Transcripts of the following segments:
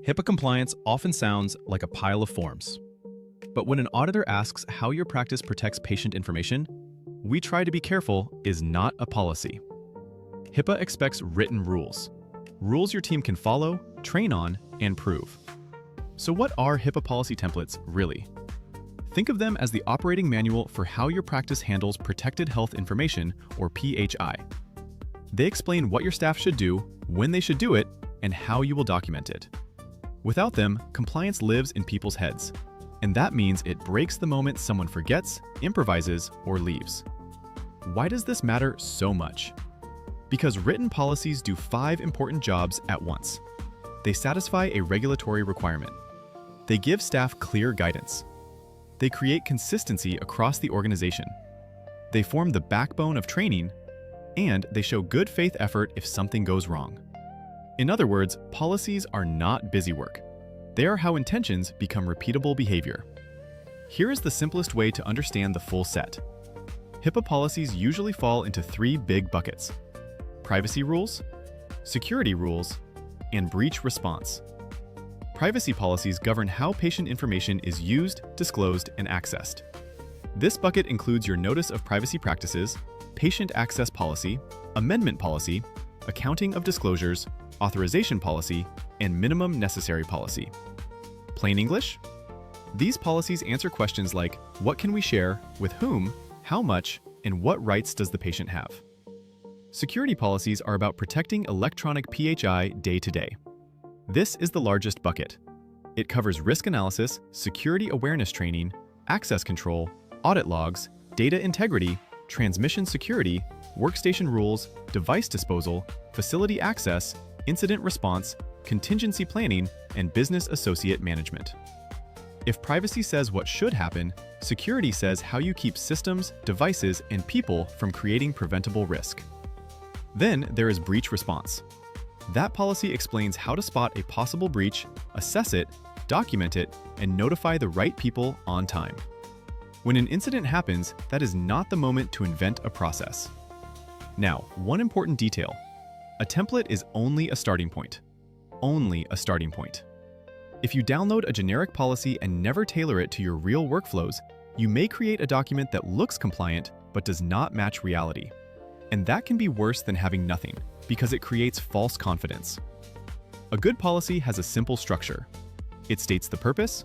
HIPAA compliance often sounds like a pile of forms. But when an auditor asks how your practice protects patient information, we try to be careful is not a policy. HIPAA expects written rules. Rules your team can follow, train on, and prove. So what are HIPAA policy templates really? Think of them as the operating manual for how your practice handles protected health information, or PHI. They explain what your staff should do, when they should do it, and how you will document it. Without them, compliance lives in people's heads, and that means it breaks the moment someone forgets, improvises, or leaves. Why does this matter so much? Because written policies do 5 important jobs at once. They satisfy a regulatory requirement. They give staff clear guidance. They create consistency across the organization. They form the backbone of training, and they show good faith effort if something goes wrong. In other words, policies are not busy work. They are how intentions become repeatable behavior. Here is the simplest way to understand the full set. HIPAA policies usually fall into 3 big buckets: privacy rules, security rules, and breach response. Privacy policies govern how patient information is used, disclosed, and accessed. This bucket includes your Notice of Privacy Practices, Patient Access Policy, Amendment Policy, Accounting of Disclosures, Authorization Policy, and Minimum Necessary Policy. Plain English? These policies answer questions like, what can we share, with whom, how much, and what rights does the patient have? Security policies are about protecting electronic PHI day to day. This is the largest bucket. It covers risk analysis, security awareness training, access control, audit logs, data integrity, transmission security, workstation rules, device disposal, facility access, incident response, contingency planning, and business associate management. If privacy says what should happen, security says how you keep systems, devices, and people from creating preventable risk. Then there is breach response. That policy explains how to spot a possible breach, assess it, document it, and notify the right people on time. When an incident happens, that is not the moment to invent a process. Now, one important detail. A template is only a starting point. Only a starting point. If you download a generic policy and never tailor it to your real workflows, you may create a document that looks compliant but does not match reality. And that can be worse than having nothing, because it creates false confidence. A good policy has a simple structure. It states the purpose,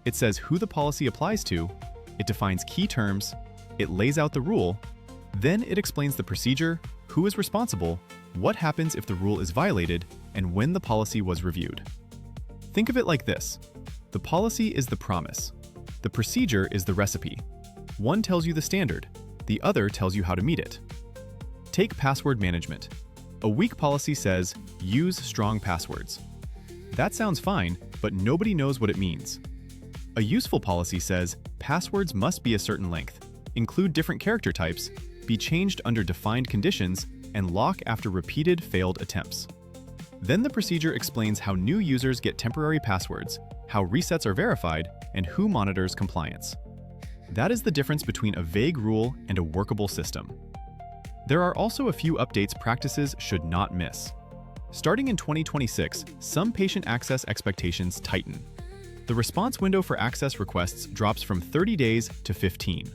it says who the policy applies to, it defines key terms, it lays out the rule, then it explains the procedure, who is responsible, what happens if the rule is violated, and when the policy was reviewed. Think of it like this. The policy is the promise. The procedure is the recipe. One tells you the standard, the other tells you how to meet it. Take password management. A weak policy says, use strong passwords. That sounds fine, but nobody knows what it means. A useful policy says, passwords must be a certain length, include different character types, be changed under defined conditions, and lock after repeated failed attempts. Then the procedure explains how new users get temporary passwords, how resets are verified, and who monitors compliance. That is the difference between a vague rule and a workable system. There are also a few updates practices should not miss. Starting in 2026, some patient access expectations tighten. The response window for access requests drops from 30 days to 15.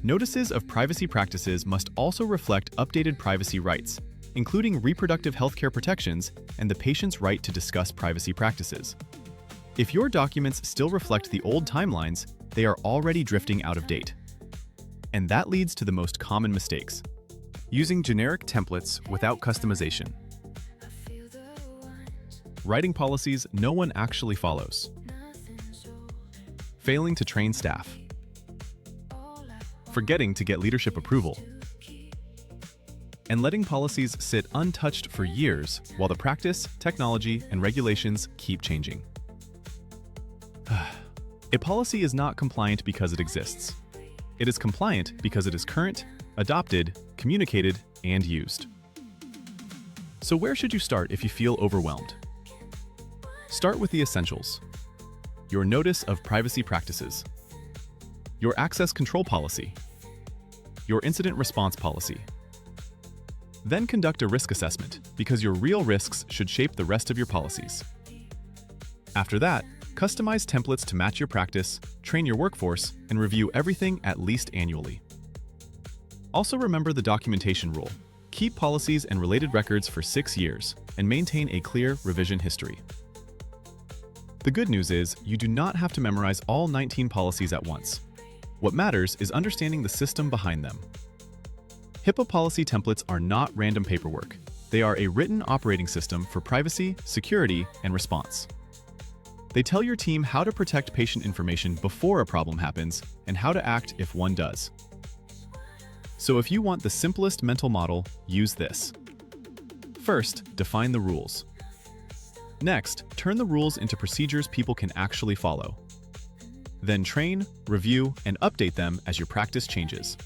Notices of privacy practices must also reflect updated privacy rights, including reproductive healthcare protections and the patient's right to discuss privacy practices. If your documents still reflect the old timelines, they are already drifting out of date. And that leads to the most common mistakes. Using generic templates without customization. Writing policies no one actually follows. Failing to train staff. Forgetting to get leadership approval. And letting policies sit untouched for years while the practice, technology, and regulations keep changing. A policy is not compliant because it exists. It is compliant because it is current, adopted, communicated, and used. So where should you start if you feel overwhelmed? Start with the essentials. Your Notice of Privacy Practices. Your Access Control Policy. Your Incident Response Policy. Then conduct a risk assessment, because your real risks should shape the rest of your policies. After that, customize templates to match your practice, train your workforce, and review everything at least annually. Also remember the documentation rule. Keep policies and related records for 6 years and maintain a clear revision history. The good news is you do not have to memorize all 19 policies at once. What matters is understanding the system behind them. HIPAA policy templates are not random paperwork. They are a written operating system for privacy, security, and response. They tell your team how to protect patient information before a problem happens and how to act if one does. So if you want the simplest mental model, use this. First, define the rules. Next, turn the rules into procedures people can actually follow. Then train, review, and update them as your practice changes.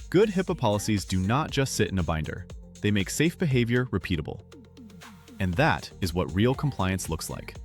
Good HIPAA policies do not just sit in a binder. They make safe behavior repeatable. And that is what real compliance looks like.